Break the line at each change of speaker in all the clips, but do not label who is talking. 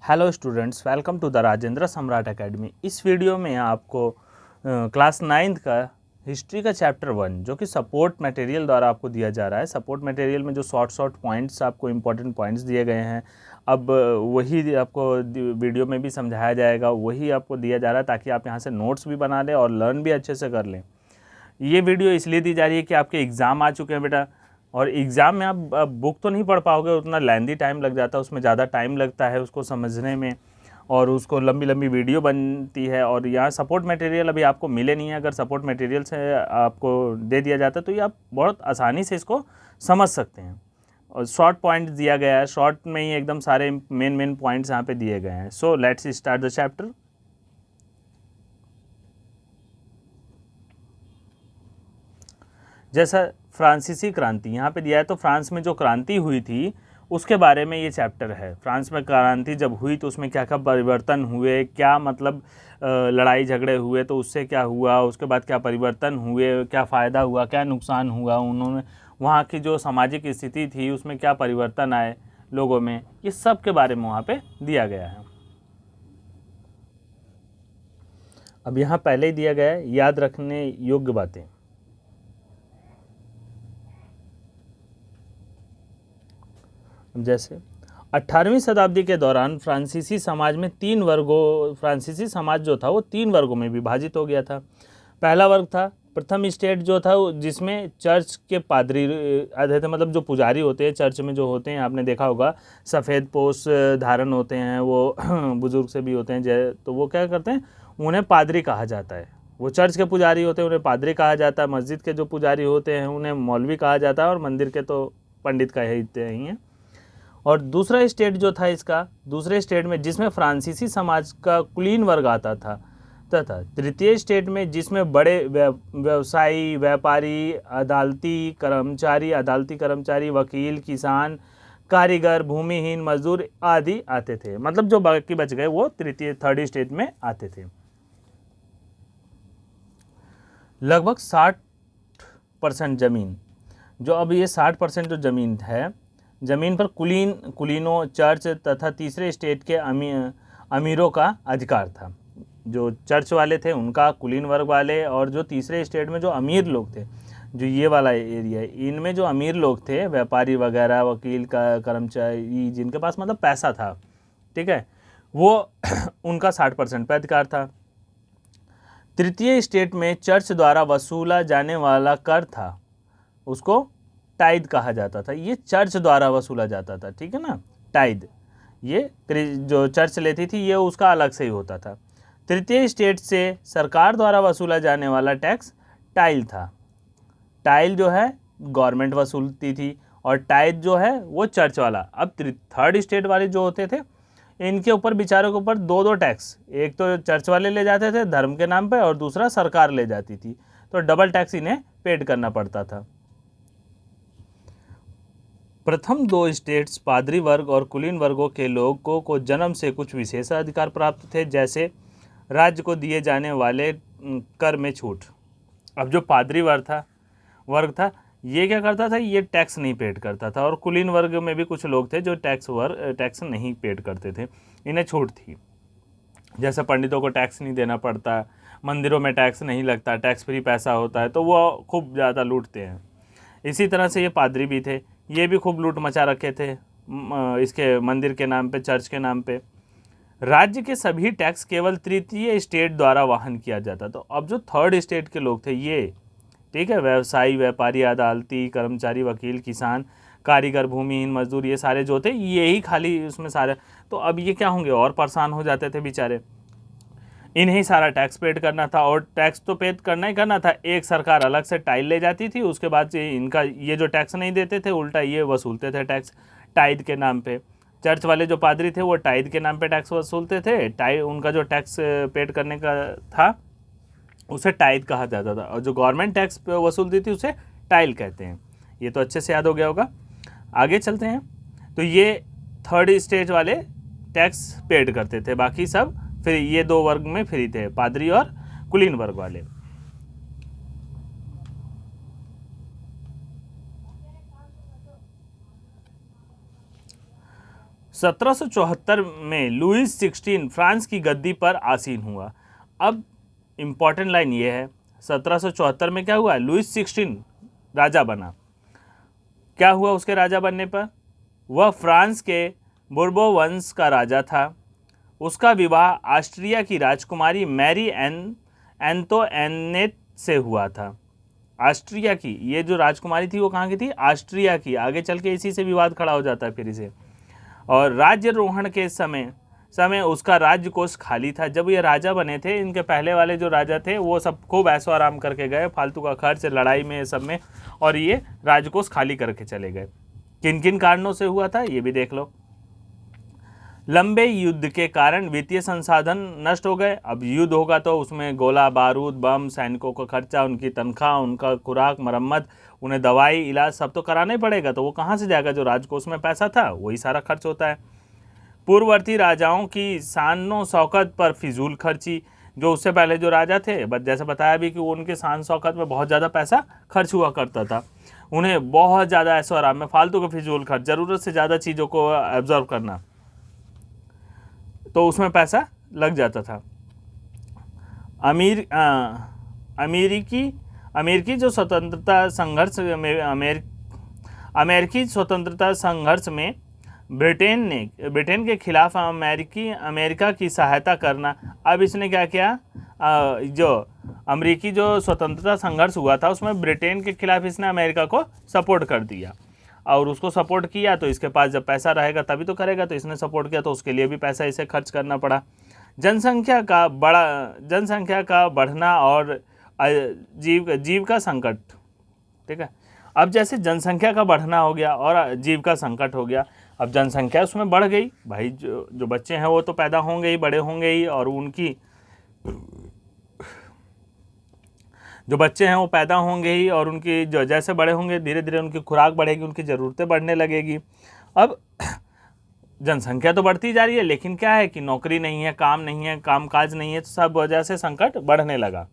Hello students, welcome to the Rajendra Samrat academy. इस video में आपको क्लास 9th का हिस्ट्री का चैप्टर 1 जो कि सपोर्ट मटेरियल द्वारा आपको दिया जा रहा है। सपोर्ट मटेरियल में जो शॉर्ट पॉइंट्स आपको इम्पोर्टेंट पॉइंट्स दिए गए हैं, अब वही आपको वीडियो में भी समझाया जाएगा, वही आपको दिया जा रहा है ताकि आप यहाँ से नोट्स भी बना लें और लर्न भी अच्छे से कर लें। ये वीडियो इसलिए दी जा रही है कि आपके एग्ज़ाम आ चुके हैं बेटा, और एग्ज़ाम में आप बुक तो नहीं पढ़ पाओगे, उतना लेंदी टाइम लग जाता है, उसमें ज़्यादा टाइम लगता है उसको समझने में, और उसको लंबी लंबी वीडियो बनती है। और यहाँ सपोर्ट मटेरियल अभी आपको मिले नहीं है। अगर सपोर्ट मटेरियल से आपको दे दिया जाता है तो ये आप बहुत आसानी से इसको समझ सकते हैं। और शॉर्ट पॉइंट दिया गया है, शॉर्ट में ही एकदम सारे मेन पॉइंट्स यहाँ पे दिए गए हैं। So let's start the chapter. जैसा फ्रांसीसी क्रांति यहाँ पे दिया है, तो फ्रांस में जो क्रांति हुई थी उसके बारे में ये चैप्टर है। फ्रांस में क्रांति जब हुई तो उसमें क्या क्या परिवर्तन हुए, क्या मतलब लड़ाई झगड़े हुए तो उससे क्या हुआ, उसके बाद क्या परिवर्तन हुए, क्या फ़ायदा हुआ, क्या नुकसान हुआ, उन्होंने वहाँ की जो सामाजिक स्थिति थी उसमें क्या परिवर्तन आए लोगों में, ये सब के बारे में वहाँ पे दिया गया है। अब यहाँ पहले ही दिया गया है याद रखने योग्य बातें। जैसे 18वीं शताब्दी के दौरान फ्रांसीसी समाज में फ्रांसीसी समाज जो था वो 3 वर्गों में विभाजित हो गया था। पहला वर्ग था प्रथम स्टेट जो था, जिसमें चर्च के पादरी आते थे, मतलब जो पुजारी होते हैं चर्च में जो होते हैं, आपने देखा होगा सफ़ेद पोश धारण होते हैं, वो बुजुर्ग से भी होते हैं, तो वो क्या करते हैं, उन्हें पादरी कहा जाता है। वो चर्च के पुजारी होते हैं उन्हें पादरी कहा जाता है, मस्जिद के जो पुजारी होते हैं उन्हें मौलवी कहा जाता है, और मंदिर के तो पंडित कहते ही हैं। और दूसरा स्टेट जो था इसका, दूसरे स्टेट में जिसमें फ्रांसीसी समाज का कुलीन वर्ग आता था, तथा तृतीय स्टेट में जिसमें बड़े व्यवसायी, व्यापारी, अदालती कर्मचारी, वकील, किसान, कारीगर, भूमिहीन मजदूर आदि आते थे। मतलब जो बाकी बच गए वो थर्ड स्टेट में आते थे। लगभग 60% जमीन, जो अब ये 60% जो जमीन है, जमीन पर कुलीनों, चर्च तथा तीसरे स्टेट के अमीरों का अधिकार था। जो चर्च वाले थे उनका, कुलीन वर्ग वाले, और जो तीसरे स्टेट में जो अमीर लोग थे, जो ये वाला एरिया है, इनमें जो अमीर लोग थे, व्यापारी वगैरह, वकील का कर्मचारी, जिनके पास मतलब पैसा था, ठीक है, वो उनका 60% पे अधिकार था। तृतीय स्टेट में चर्च द्वारा वसूला जाने वाला कर था, उसको टाइद कहा जाता था। ये चर्च द्वारा वसूला जाता था, ठीक है ना, टाइद। ये जो चर्च लेती थी ये उसका अलग से ही होता था। तृतीय स्टेट से सरकार द्वारा वसूला जाने वाला टैक्स टाइल था। टाइल जो है गवर्नमेंट वसूलती थी, और टाइद जो है वो चर्च वाला। अब थर्ड स्टेट वाले जो होते थे, इनके ऊपर बेचारों के ऊपर दो टैक्स, एक तो चर्च वाले ले जाते थे धर्म के नाम पे, और दूसरा सरकार ले जाती थी, तो डबल टैक्स इन्हें पेड करना पड़ता था। प्रथम 2 स्टेट्स पादरी वर्ग और कुलीन वर्गों के लोगों को जन्म से कुछ विशेष अधिकार प्राप्त थे, जैसे राज्य को दिए जाने वाले कर में छूट। अब जो पादरी वर्ग था ये क्या करता था, ये टैक्स नहीं पेड करता था, और कुलीन वर्ग में भी कुछ लोग थे जो टैक्स नहीं पेड करते थे, इन्हें छूट थी। जैसे पंडितों को टैक्स नहीं देना पड़ता, मंदिरों में टैक्स नहीं लगता, टैक्स फ्री पैसा होता है, तो वो खूब ज़्यादा लूटते हैं। इसी तरह से ये पादरी भी थे, ये भी खूब लूट मचा रखे थे इसके मंदिर के नाम पे, चर्च के नाम पे। राज्य के सभी टैक्स केवल तृतीय स्टेट द्वारा वहन किया जाता। तो अब जो थर्ड स्टेट के लोग थे ये, ठीक है, व्यवसायी, व्यापारी, अदालती कर्मचारी, वकील, किसान, कारीगर, भूमिहीन मजदूर, ये सारे जो थे यही खाली उसमें सारे, तो अब ये क्या होंगे, और परेशान हो जाते थे बेचारे। इन्हें सारा टैक्स पेड करना था, और टैक्स तो पेड करना ही करना था। एक सरकार अलग से टाइल ले जाती थी, उसके बाद से इनका ये जो टैक्स नहीं देते थे, उल्टा ये वसूलते थे टैक्स टाइद के नाम पे। चर्च वाले जो पादरी थे वो टाइद के नाम पे टैक्स वसूलते थे। उनका जो टैक्स पेड करने का था उसे टाइद कहा जाता था, और जो गवर्नमेंट टैक्स वसूलती थी उसे टाइल कहते हैं। ये तो अच्छे से याद हो गया होगा। आगे चलते हैं। तो ये थर्ड स्टेट वाले टैक्स पेड करते थे, बाकी सब फिर ये 2 वर्ग में फ्री थे, पादरी और कुलीन वर्ग वाले। 1774 में लुईस 16 फ्रांस की गद्दी पर आसीन हुआ। अब इम्पॉर्टेंट लाइन ये है, 1774 में क्या हुआ, लुईस 16 राजा बना। क्या हुआ उसके राजा बनने पर? वह फ्रांस के बुर्बो वंश का राजा था। उसका विवाह ऑस्ट्रिया की राजकुमारी मैरी एंतोइनेट से हुआ था। ऑस्ट्रिया की ये जो राजकुमारी थी वो कहाँ की थी? ऑस्ट्रिया की। आगे चल के इसी से विवाद खड़ा हो जाता है फिर इसे। और राज्यरोहण के समय उसका राज्यकोष खाली था। जब ये राजा बने थे, इनके पहले वाले जो राजा थे वो सब खूब ऐशो आराम करके गए, फालतू का खर्च लड़ाई में सब में, और ये राजकोष खाली करके चले गए। किन किन कारणों से हुआ था ये भी देख लो। लंबे युद्ध के कारण वित्तीय संसाधन नष्ट हो गए। अब युद्ध होगा तो उसमें गोला बारूद, बम, सैनिकों का खर्चा, उनकी तनख्वाह, उनका खुराक, मरम्मत, उन्हें दवाई, इलाज सब तो कराना ही पड़ेगा। तो वो कहाँ से जाएगा? जो राजकोष में पैसा था वही सारा खर्च होता है। पूर्ववर्ती राजाओं की शान शौकत पर फिजूल खर्ची, जो उससे पहले जो राजा थे, जैसे बताया भी कि उनके शान शौकत में बहुत ज़्यादा पैसा खर्च हुआ करता था। उन्हें बहुत ज़्यादा ऐशो आराम में फालतू का फिजूल खर्च, ज़रूरत से ज़्यादा चीज़ों को एब्जॉर्व करना, तो उसमें पैसा लग जाता था। अमेरिकी जो स्वतंत्रता संघर्ष में अमेरिकी स्वतंत्रता संघर्ष में ब्रिटेन के खिलाफ अमेरिका की सहायता करना। अब इसने क्या किया, जो अमेरिकी जो स्वतंत्रता संघर्ष हुआ था उसमें ब्रिटेन के खिलाफ इसने अमेरिका को सपोर्ट कर दिया, और उसको सपोर्ट किया तो इसके पास जब पैसा रहेगा तभी तो करेगा, तो इसने सपोर्ट किया तो उसके लिए भी पैसा इसे खर्च करना पड़ा। जनसंख्या का बढ़ना और जीविका संकट, ठीक है। अब जैसे जनसंख्या का बढ़ना हो गया और जीविका संकट हो गया, अब जनसंख्या उसमें बढ़ गई, भाई जो बच्चे हैं वो तो पैदा होंगे ही, बड़े होंगे ही, और उनकी जो बच्चे हैं वो पैदा होंगे ही, और उनकी जो जैसे बड़े होंगे धीरे धीरे उनकी खुराक बढ़ेगी, उनकी ज़रूरतें बढ़ने लगेगी। अब जनसंख्या तो बढ़ती जा रही है, लेकिन क्या है कि नौकरी नहीं है, काम नहीं है, कामकाज नहीं है, तो सब वजह से संकट बढ़ने लगा।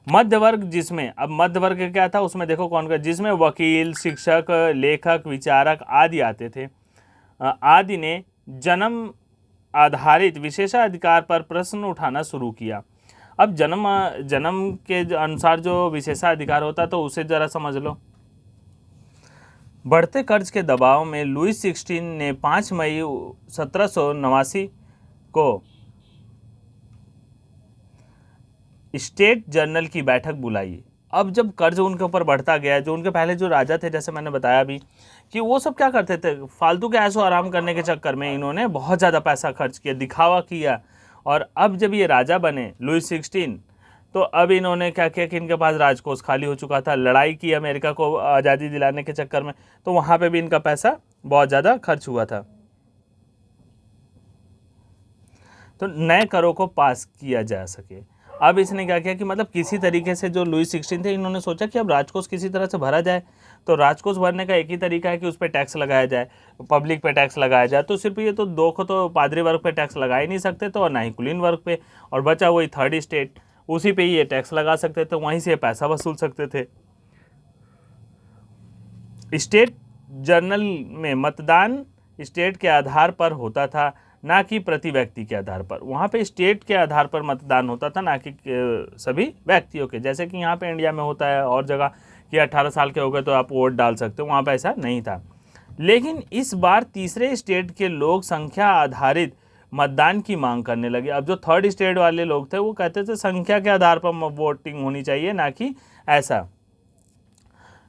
मध्य वर्ग, जिसमें अब मध्य वर्ग क्या था उसमें देखो कौन का, जिसमें वकील, शिक्षक, लेखक, विचारक आदि आते थे, आदि ने जन्म आधारित विशेषाधिकार पर प्रश्न उठाना शुरू किया। अब जन्म के अनुसार जो विशेषाधिकार होता तो उसे जरा समझ लो। बढ़ते कर्ज के दबाव में लुईस 16 ने 5 मई 1789 को स्टेट जर्नल की बैठक बुलाई। अब जब कर्ज उनके ऊपर बढ़ता गया, जो उनके पहले जो राजा थे, जैसे मैंने बताया भी कि वो सब क्या करते थे, फालतू के ऐशो आराम करने के चक्कर में इन्होंने बहुत ज़्यादा पैसा खर्च किया, दिखावा किया। और अब जब ये राजा बने लुईस 16, तो अब इन्होंने क्या किया कि इनके पास राजकोष खाली हो चुका था, लड़ाई की अमेरिका को आज़ादी दिलाने के चक्कर में, तो वहाँ पे भी इनका पैसा बहुत ज़्यादा खर्च हुआ था। तो नए करों को पास किया जा सके। अब इसने क्या किया कि मतलब किसी तरीके से जो लुईस 16 थे, इन्होंने सोचा कि अब राजकोष किसी तरह से भरा जाए। तो राजकोष भरने का एक ही तरीका है कि उस पर टैक्स लगाया जाए, पब्लिक पे टैक्स लगाया जाए। तो सिर्फ ये तो दो को तो पादरी वर्ग पे टैक्स लगा ही नहीं सकते, तो और ना ही कुलीन वर्ग पे, और बचा वही थर्ड स्टेट, उसी पे ये टैक्स लगा सकते थे, वहीं से पैसा वसूल सकते थे। स्टेट जर्नल में मतदान स्टेट के आधार पर होता था, ना कि प्रति व्यक्ति के आधार पर। वहाँ पे स्टेट के आधार पर मतदान होता था, ना कि सभी व्यक्तियों के, जैसे कि यहाँ पे इंडिया में होता है और जगह कि 18 साल के हो गए तो आप वोट डाल सकते हो, वहाँ पे ऐसा नहीं था। लेकिन इस बार तीसरे स्टेट के लोग संख्या आधारित मतदान की मांग करने लगे। अब जो थर्ड स्टेट वाले लोग थे वो कहते थे संख्या के आधार पर वोटिंग होनी चाहिए, ना कि ऐसा।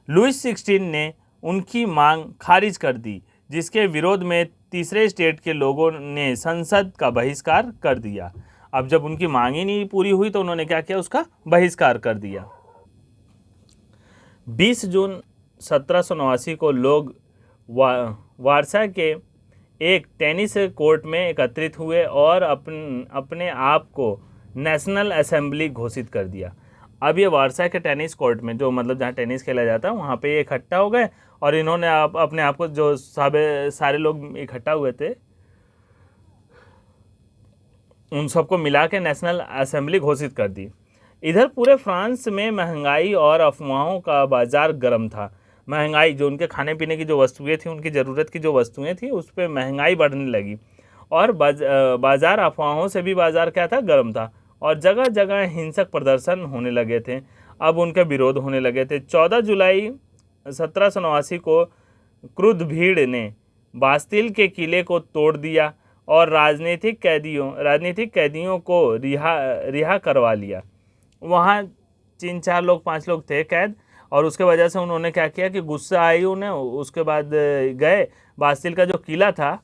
लुईस 16 ने उनकी मांग खारिज कर दी, जिसके विरोध में तीसरे स्टेट के लोगों ने संसद का बहिष्कार कर दिया। अब जब उनकी मांग ही नहीं पूरी हुई तो उन्होंने क्या किया, उसका बहिष्कार कर दिया। 20 जून 1789 को लोग वारसा के एक टेनिस कोर्ट में एकत्रित हुए और अपने आप को नेशनल असेंबली घोषित कर दिया। अब ये वारसा के टेनिस कोर्ट में, जो मतलब जहाँ टेनिस खेला जाता है, वहाँ पे ये इकट्ठा हो गए और इन्होंने अपने आप को, जो सारे लोग इकट्ठा हुए थे, उन सबको मिला के नेशनल असेंबली घोषित कर दी। इधर पूरे फ्रांस में महंगाई और अफवाहों का बाजार गर्म था। महंगाई, जो उनके खाने पीने की जो वस्तुएं थी, उनकी ज़रूरत की जो वस्तुएं थी, उस पर महंगाई बढ़ने लगी और बाजार अफवाहों से भी बाजार क्या था, गर्म था और जगह जगह हिंसक प्रदर्शन होने लगे थे। अब उनके विरोध होने लगे थे। 14 जुलाई 1789 को क्रुद्ध भीड़ ने बास्तिल के किले को तोड़ दिया और राजनीतिक कैदियों को रिहा करवा लिया। वहाँ 3-4 लोग 5 लोग थे कैद, और उसके वजह से उन्होंने क्या किया कि गुस्सा आई उन्हें, उसके बाद गए बास्तिल का जो किला था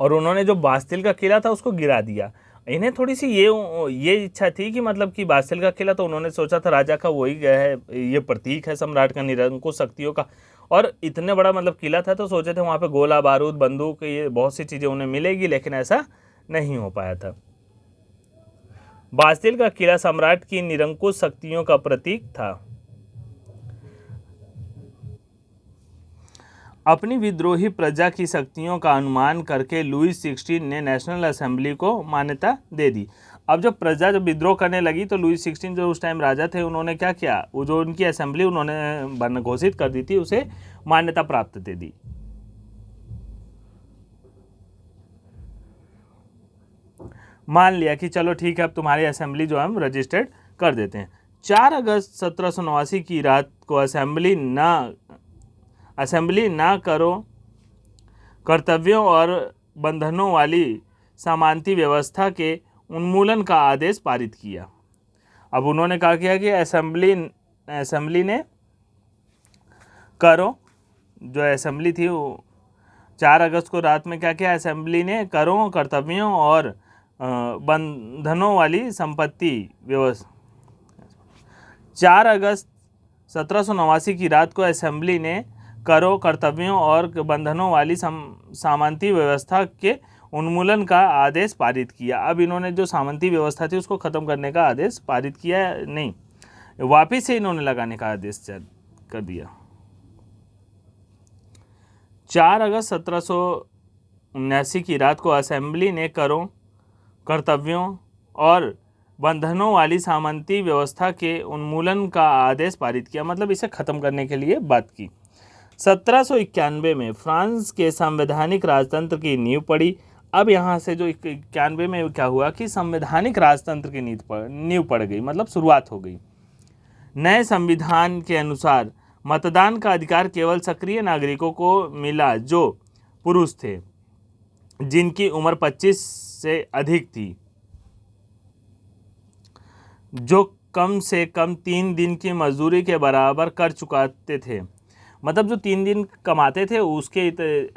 और उन्होंने जो बास्तिल का किला था उसको गिरा दिया। इन्हें थोड़ी सी ये इच्छा थी कि मतलब कि बास्तिल का किला तो उन्होंने सोचा था राजा का वही है, ये प्रतीक है सम्राट का निरंकुश शक्तियों का, और इतने बड़ा मतलब किला था तो सोचे थे वहाँ पे गोला बारूद बंदूक ये बहुत सी चीज़ें उन्हें मिलेगी, लेकिन ऐसा नहीं हो पाया था। बास्तिल का किला सम्राट की निरंकुश शक्तियों का प्रतीक था। अपनी विद्रोही प्रजा की शक्तियों का अनुमान करके लुई 16 ने नेशनल असेंबली को मान्यता दे दी। अब जब प्रजा जब विद्रोह करने लगी तो लुई 16 जो उस टाइम राजा थे, उन्होंने क्या किया, वो जो उनकी असेंबली उन्होंने घोषित कर दी थी, उसे मान्यता प्राप्त दे दी। मान लिया कि चलो ठीक है, अब तुम्हारी असेंबली जो है हम रजिस्टर्ड कर देते हैं। 4 अगस्त 1789 की रात को असेंबली ना करो कर्तव्यों और बंधनों वाली सामंती व्यवस्था के उन्मूलन का आदेश पारित किया। अब उन्होंने कहा किया कि असेंबली ने करो, जो असेंबली थी वो 4 अगस्त को रात में क्या किया, असेंबली ने करों, कर्तव्यों और बंधनों वाली संपत्ति व्यवस्था। 4 अगस्त 1789 की रात को असेंबली ने करों, कर्तव्यों और बंधनों वाली सामंती व्यवस्था के उन्मूलन का आदेश पारित किया। अब इन्होंने जो सामंती व्यवस्था थी उसको ख़त्म करने का आदेश पारित किया, नहीं वापिस से इन्होंने लगाने का आदेश कर दिया। 4 अगस्त 1779 की रात को असेंबली ने करों, कर्तव्यों और बंधनों वाली सामंती व्यवस्था के उन्मूलन का आदेश पारित किया, मतलब इसे ख़त्म करने के लिए बात की। 1791 में फ्रांस के संवैधानिक राजतंत्र की नींव पड़ी। अब यहाँ से जो 91 में क्या हुआ कि संवैधानिक राजतंत्र की नींव पड़ गई, मतलब शुरुआत हो गई। नए संविधान के अनुसार मतदान का अधिकार केवल सक्रिय नागरिकों को मिला जो पुरुष थे, जिनकी उम्र 25 से अधिक थी, जो कम से कम 3 दिन की मजदूरी के बराबर कर चुकाते थे। मतलब जो 3 दिन कमाते थे उसके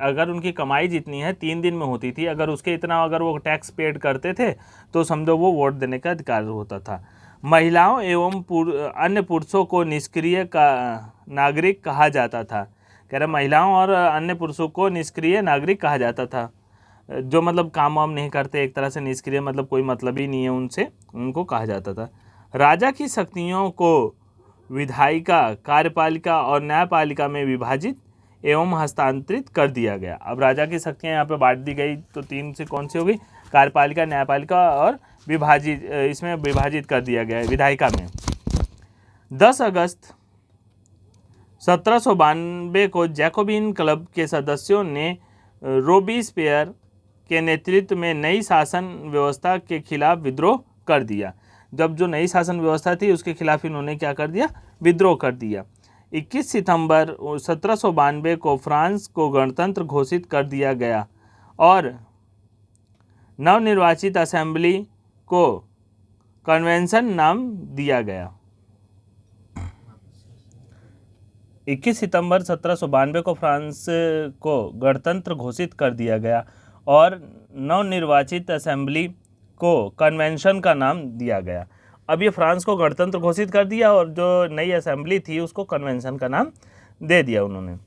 अगर उनकी कमाई जितनी है 3 दिन में होती थी, अगर उसके इतना अगर वो टैक्स पेड करते थे तो समझो वो वोट देने का अधिकार होता था। महिलाओं एवं अन्य पुरुषों को निष्क्रिय नागरिक कहा जाता था। कह रहे महिलाओं और अन्य पुरुषों को निष्क्रिय नागरिक कहा जाता था, जो मतलब काम वाम नहीं करते, एक तरह से निष्क्रिय, मतलब कोई मतलब ही नहीं है उनसे, उनको कहा जाता था। राजा की शक्तियों को विधायिका, कार्यपालिका और न्यायपालिका में विभाजित एवं हस्तांतरित कर दिया गया। अब राजा की शक्तियाँ यहाँ पे बांट दी गई, तो 3 से कौन सी हो गई, कार्यपालिका, न्यायपालिका और इसमें विभाजित कर दिया गया है विधायिका में। 10 अगस्त 1792 को जैकोबिन क्लब के सदस्यों ने रोबेस्पियर के नेतृत्व में नई शासन व्यवस्था के खिलाफ विद्रोह कर दिया। जब जो नई शासन व्यवस्था थी उसके खिलाफ इन्होंने क्या कर दिया, विद्रोह कर दिया। 21 सितंबर 1792 को फ्रांस को गणतंत्र घोषित कर दिया गया और नवनिर्वाचित असेंबली को कन्वेंशन नाम दिया गया। 21 सितंबर 1792 को फ्रांस को गणतंत्र घोषित कर दिया गया और नवनिर्वाचित असेंबली को कन्वेंशन का नाम दिया गया। अब ये फ्रांस को गणतंत्र घोषित कर दिया और जो नई असेंबली थी उसको कन्वेंशन का नाम दे दिया उन्होंने।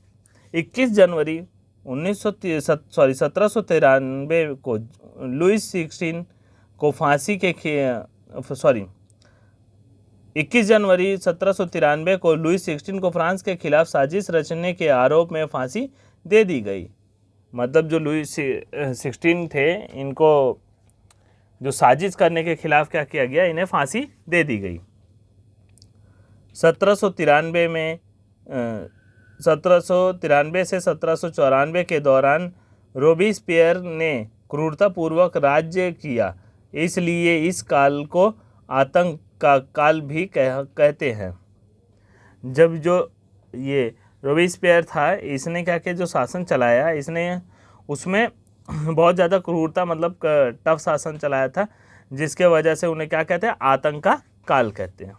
21 जनवरी 1793 को लुई 16 को फांसी के 21 जनवरी 1793 को लुई 16 को फ्रांस के खिलाफ साजिश रचने के आरोप में फांसी दे दी गई। मतलब जो लुई 16 थे, इनको जो साजिश करने के खिलाफ क्या किया गया, इन्हें फांसी दे दी गई। 1793 में 1793 से 1794 के दौरान रोबेस्पियर ने क्रूरतापूर्वक राज्य किया, इसलिए इस काल को आतंक का काल भी कहते हैं। जब जो ये रोबेस्पियर था, इसने क्या किया, जो शासन चलाया इसने उसमें बहुत ज़्यादा क्रूरता, मतलब टफ शासन चलाया था, जिसके वजह से उन्हें क्या कहते हैं, आतंक का काल कहते हैं।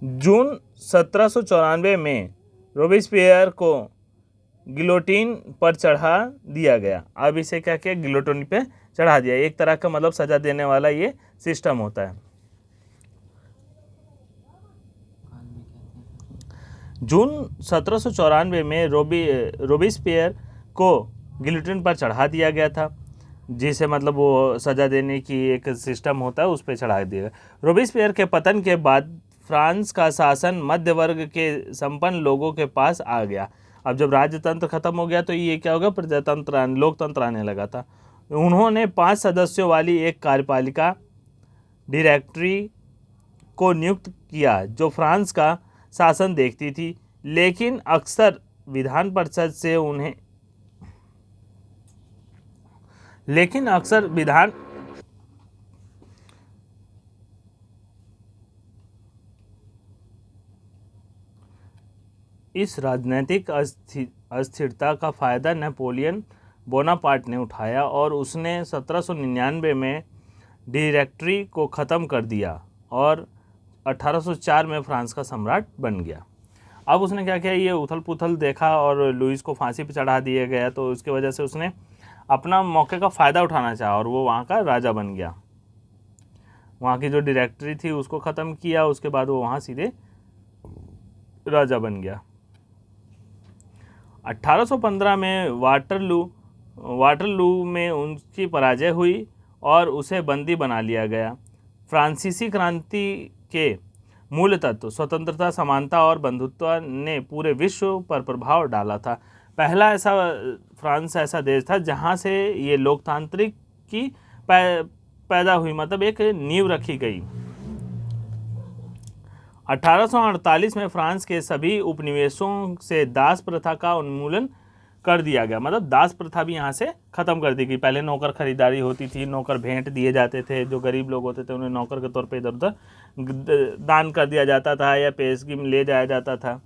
जून 1794 में रोबेस्पियर को गिलोटिन पर चढ़ा दिया गया। अब इसे क्या किया, गिलोटिन पे चढ़ा दिया, एक तरह का मतलब सजा देने वाला ये सिस्टम होता है। जून 1794 में रोबेस्पियर को गिलोटिन पर चढ़ा दिया गया था, जिसे मतलब वो सजा देने की एक सिस्टम होता है, उस पर चढ़ा दिया गया। रोबेस्पियर के पतन के बाद फ्रांस का शासन मध्य वर्ग के संपन्न लोगों के पास आ गया। अब जब राजतंत्र खत्म हो गया तो ये क्या हो गया, प्रजातंत्र, लोकतंत्र आने लगा था। उन्होंने 5 सदस्यों वाली एक कार्यपालिका डायरेक्टरी को नियुक्त किया, जो फ्रांस का शासन देखती थी, लेकिन अक्सर विधान परिषद से उन्हें इस राजनीतिक अस्थिरता का फायदा नेपोलियन बोनापार्ट ने उठाया और उसने 1799 में डायरेक्टरी को ख़त्म कर दिया और 1804 में फ्रांस का सम्राट बन गया। अब उसने क्या किया, ये उथल पुथल देखा और लुइस को फांसी पर चढ़ा दिया गया, तो उसकी वजह से उसने अपना मौके का फ़ायदा उठाना चाहा और वो वहाँ का राजा बन गया। वहाँ की जो डायरेक्टरी थी उसको ख़त्म किया, उसके बाद वो वहाँ सीधे राजा बन गया। 1815 में वाटरलू में उनकी पराजय हुई और उसे बंदी बना लिया गया। फ्रांसीसी क्रांति के मूल तत्व स्वतंत्रता, समानता और बंधुत्व ने पूरे विश्व पर प्रभाव डाला था। पहला फ्रांस ऐसा देश था जहां से ये लोकतांत्रिक की पैदा हुई, मतलब एक नींव रखी गई। 1848 में फ्रांस के सभी उपनिवेशों से दास प्रथा का उन्मूलन कर दिया गया, मतलब दास प्रथा भी यहाँ से ख़त्म कर दी गई। पहले नौकर खरीदारी होती थी, नौकर भेंट दिए जाते थे, जो गरीब लोग होते थे उन्हें नौकर के तौर पे इधर उधर दान कर दिया जाता था या पेशगी में ले जाया जाता था।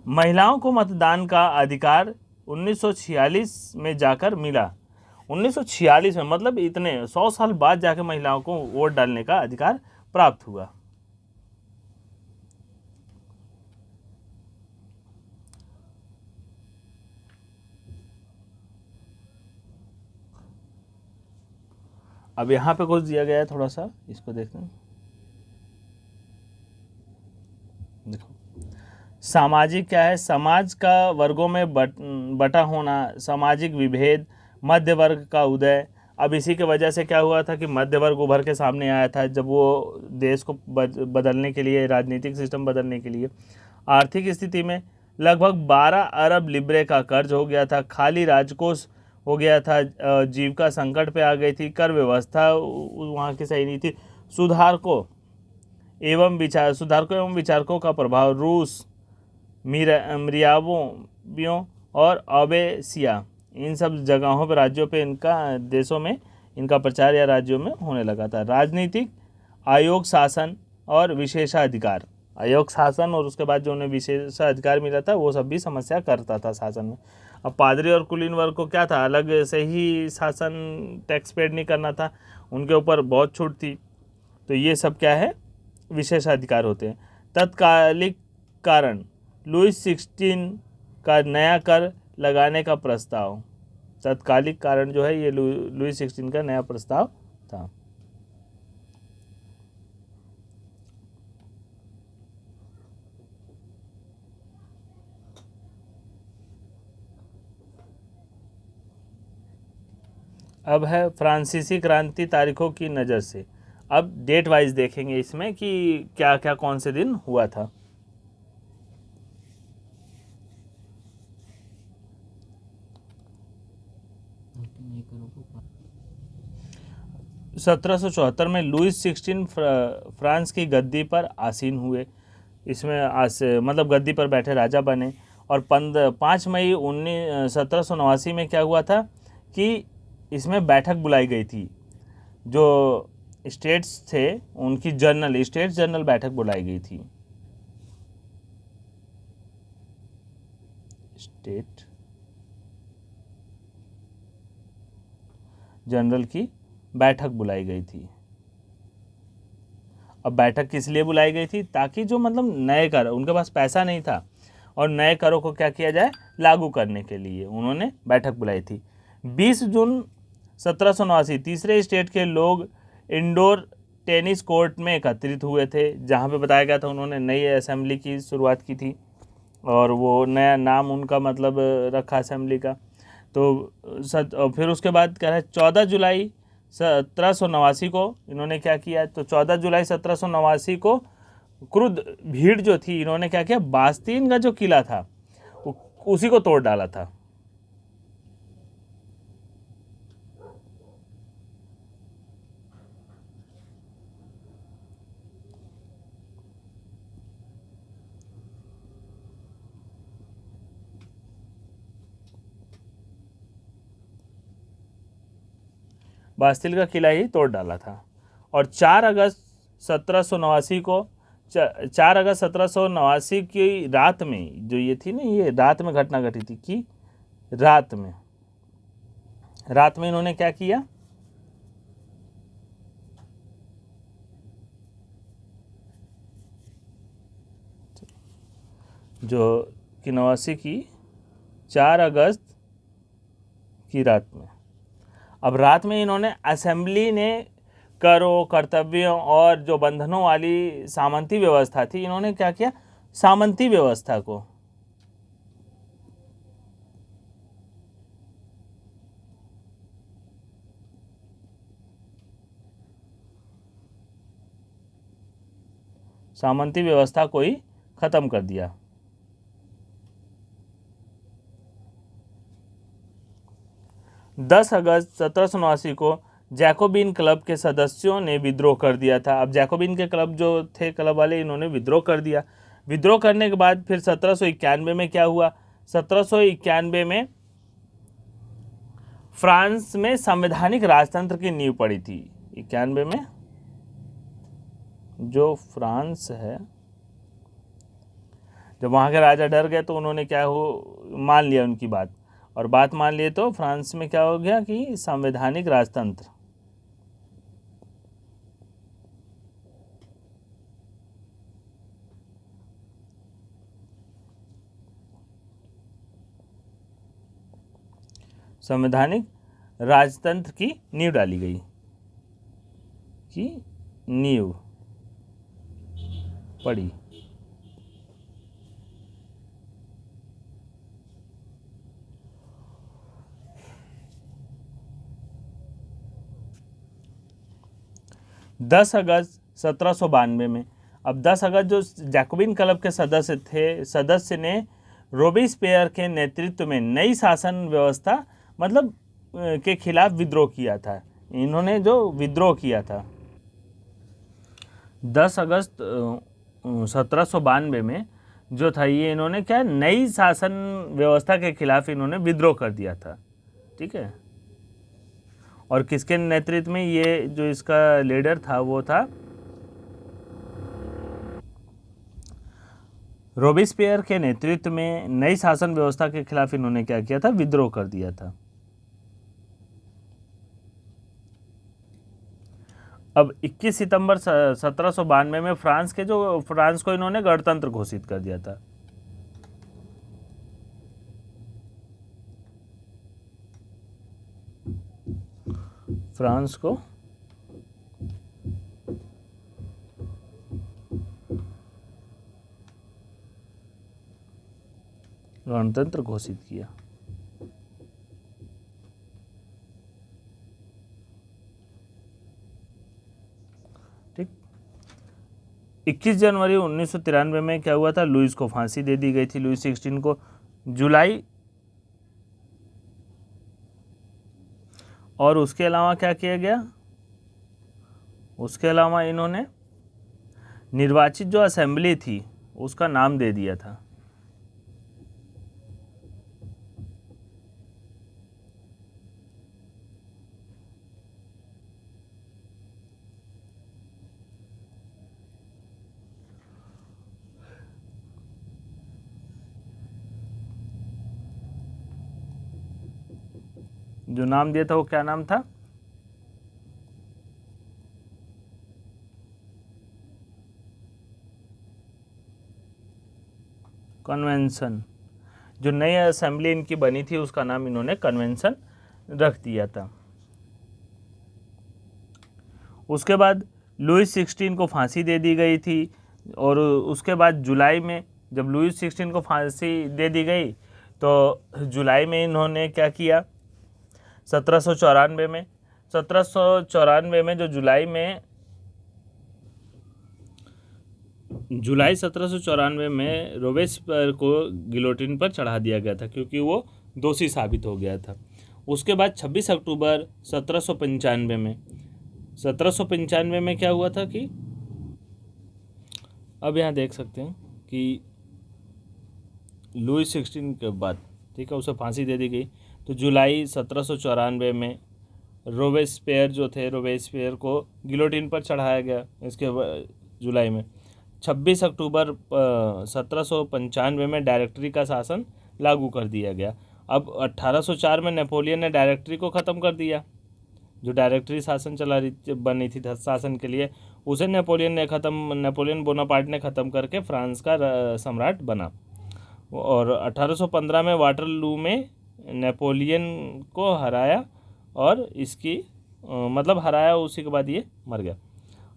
महिलाओं को मतदान का अधिकार 1946 में जाकर मिला। 1946 में, मतलब इतने 100 साल बाद जाकर महिलाओं को वोट डालने का अधिकार प्राप्त हुआ। अब यहाँ पे कुछ दिया गया है, थोड़ा सा इसको देखते हैं। देखो, सामाजिक क्या है, समाज का वर्गों में बटा होना, सामाजिक विभेद, मध्य वर्ग का उदय। अब इसी की वजह से क्या हुआ था कि मध्य वर्ग उभर के सामने आया था, जब वो देश को बदलने के लिए, राजनीतिक सिस्टम बदलने के लिए। आर्थिक स्थिति में लगभग 12 अरब लिब्रे का कर्ज हो गया था, खाली राजकोष हो गया था, जीविका संकट पे आ गई थी, कर व्यवस्था वहाँ की सही नहीं थी। सुधारकों एवं विचारकों का प्रभाव रूस, मिरियाबों और ओबेसिया, इन सब जगहों पर, राज्यों पे, इनका देशों में इनका प्रचार या राज्यों में होने लगा था। राजनीतिक आयोग शासन और विशेषाधिकार, आयोग शासन और उसके बाद जो उन्हें विशेषाधिकार मिला था वो सब भी समस्या करता था शासन में। अब पादरी और कुलीन वर्ग को क्या था, अलग से ही शासन, टैक्स पेड नहीं करना था, उनके ऊपर बहुत छूट थी। तो ये सब क्या है, विशेषाधिकार होते हैं। तत्कालिक कारण लुईस 16 का नया कर लगाने का प्रस्ताव, तत्कालिक कारण जो है ये लुईस 16 का नया प्रस्ताव था। अब है फ्रांसीसी क्रांति तारीखों की नज़र से। अब डेट वाइज देखेंगे इसमें कि क्या क्या कौन से दिन हुआ था। 1774 में लुईस 16 फ्रांस की गद्दी पर आसीन हुए। इसमें मतलब गद्दी पर बैठे राजा बने। और 5 मई 1789 में क्या हुआ था कि इसमें बैठक बुलाई गई थी। जो स्टेट्स थे उनकी स्टेट्स जनरल बैठक बुलाई गई थी। स्टेट जनरल की बैठक बुलाई गई थी। अब बैठक किस लिए बुलाई गई थी? ताकि जो मतलब नए कर, उनके पास पैसा नहीं था और नए करों को क्या किया जाए, लागू करने के लिए उन्होंने बैठक बुलाई थी। 20 जून 1789 तीसरे स्टेट के लोग इंडोर टेनिस कोर्ट में एकत्रित हुए थे, जहाँ पे बताया गया था उन्होंने नई असेंबली की शुरुआत की थी और वो नया नाम उनका मतलब रखा असेंबली का। तो फिर उसके बाद क्या है, 14 जुलाई 1789 को इन्होंने क्या किया, तो 14 जुलाई 1789 को क्रुद्ध भीड़ जो थी, इन्होंने क्या किया, बास्तीन का जो किला था उसी को तोड़ डाला था। बास्तिल का किला ही तोड़ डाला था। और 4 अगस्त 1789 को 4 अगस्त 1789 की रात में जो ये थी ना, ये रात में घटना घटी थी कि रात में इन्होंने क्या किया, जो कि 89 की 4 अगस्त की रात में, अब रात में इन्होंने असेंबली ने करों, कर्तव्यों और जो बंधनों वाली सामंती व्यवस्था थी, इन्होंने क्या किया, सामंती व्यवस्था को ही खत्म कर दिया। 10 अगस्त 1789 को जैकोबिन क्लब के सदस्यों ने विद्रोह कर दिया था। अब जैकोबिन के क्लब जो थे, क्लब वाले, इन्होंने विद्रोह कर दिया। विद्रोह करने के बाद फिर 1791 में क्या हुआ, 1791 में फ्रांस में संवैधानिक राजतंत्र की नींव पड़ी थी। 91 में जो फ्रांस है, जब वहाँ के राजा डर गए तो उन्होंने क्या मान लिया उनकी बात, और बात मान लिए तो फ्रांस में क्या हो गया कि संवैधानिक राजतंत्र। संवैधानिक राजतंत्र की नींव डाली गई, की नींव पड़ी। दस अगस्त 1792 में, अब 10 अगस्त जो जैकोबिन क्लब के सदस्य ने रोबेस्पियर के नेतृत्व में नई शासन व्यवस्था मतलब के खिलाफ विद्रोह किया था। इन्होंने जो विद्रोह किया था 10 अगस्त 1792 में जो था, ये इन्होंने क्या, नई शासन व्यवस्था के खिलाफ इन्होंने विद्रोह कर दिया था। ठीक है, और किसके नेतृत्व में, ये जो इसका लीडर था वो था रोबेस्पियर के नेतृत्व में नई शासन व्यवस्था के खिलाफ इन्होंने क्या किया था, विद्रोह कर दिया था। अब 21 सितंबर 1792 में फ्रांस को इन्होंने गणतंत्र घोषित कर दिया था। फ्रांस को गणतंत्र घोषित किया। ठीक, 21 जनवरी 1993 में क्या हुआ था, लुईस को फांसी दे दी गई थी, लुईस 16 को। जुलाई, और उसके अलावा क्या किया गया, उसके अलावा इन्होंने निर्वाचित जो असेंबली थी उसका नाम दे दिया था। जो नाम दिया था वो क्या नाम था? कन्वेंशन। जो नई असेंबली इनकी बनी थी उसका नाम इन्होंने कन्वेंशन रख दिया था। उसके बाद लुईस 16 को फांसी दे दी गई थी और उसके बाद जुलाई में जब लुईस 16 को फांसी दे दी गई तो जुलाई में इन्होंने क्या किया, 1794 में जो जुलाई 1794 में रोबेस्पियर को गिलोटिन पर चढ़ा दिया गया था क्योंकि वो दोषी साबित हो गया था। उसके बाद 26 अक्टूबर 1795 में क्या हुआ था कि अब यहाँ देख सकते हैं कि लुईस 16 के बाद, ठीक है, उसे फांसी दे दी गई। तो जुलाई 1794 में रोबेस्पियर को गिलोटिन पर चढ़ाया गया। इसके जुलाई में 26 अक्टूबर 1795 में डायरेक्टरी का शासन लागू कर दिया गया। अब 1804 में नेपोलियन ने डायरेक्टरी को ख़त्म कर दिया। जो डायरेक्टरी शासन बनी थी शासन के लिए, उसे नेपोलियन बोनापार्ट ने ख़त्म करके फ्रांस का सम्राट बना। और 1815 में वाटरलू में नेपोलियन को हराया और इसकी हराया, उसी के बाद ये मर गया।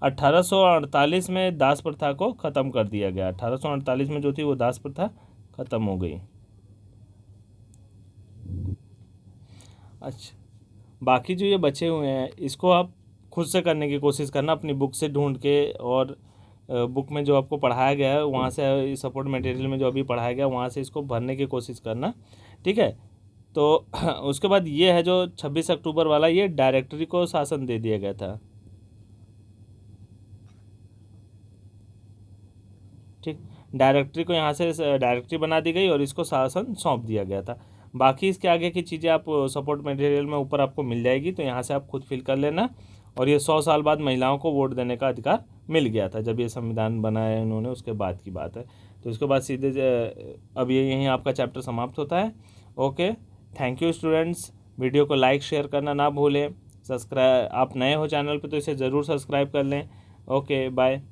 1848 में दास प्रथा को ख़त्म कर दिया गया। 1848 में जो थी वो दास प्रथा ख़त्म हो गई। अच्छा, बाकी जो ये बचे हुए हैं इसको आप खुद से करने की कोशिश करना, अपनी बुक से ढूंढ के, और बुक में जो आपको पढ़ाया गया है वहाँ से, सपोर्ट मटेरियल में जो अभी पढ़ाया गया वहाँ से इसको भरने की कोशिश करना, ठीक है। तो उसके बाद ये है जो 26 अक्टूबर वाला, ये डायरेक्टरी को शासन दे दिया गया था, ठीक। डायरेक्टरी को यहाँ से डायरेक्टरी बना दी गई और इसको शासन सौंप दिया गया था। बाकी इसके आगे की चीज़ें आप सपोर्ट मटेरियल में ऊपर आपको मिल जाएगी, तो यहाँ से आप खुद फिल कर लेना। और ये 100 साल बाद महिलाओं को वोट देने का अधिकार मिल गया था जब ये संविधान बनाया इन्होंने, उसके बाद की बात है। तो इसके बाद सीधे अब ये यहीं आपका चैप्टर समाप्त होता है। Okay, thank you students. Video को लाइक शेयर करना ना भूलें। सब्सक्राइब, आप नए हो चैनल पे तो इसे ज़रूर सब्सक्राइब कर लें। Okay, bye.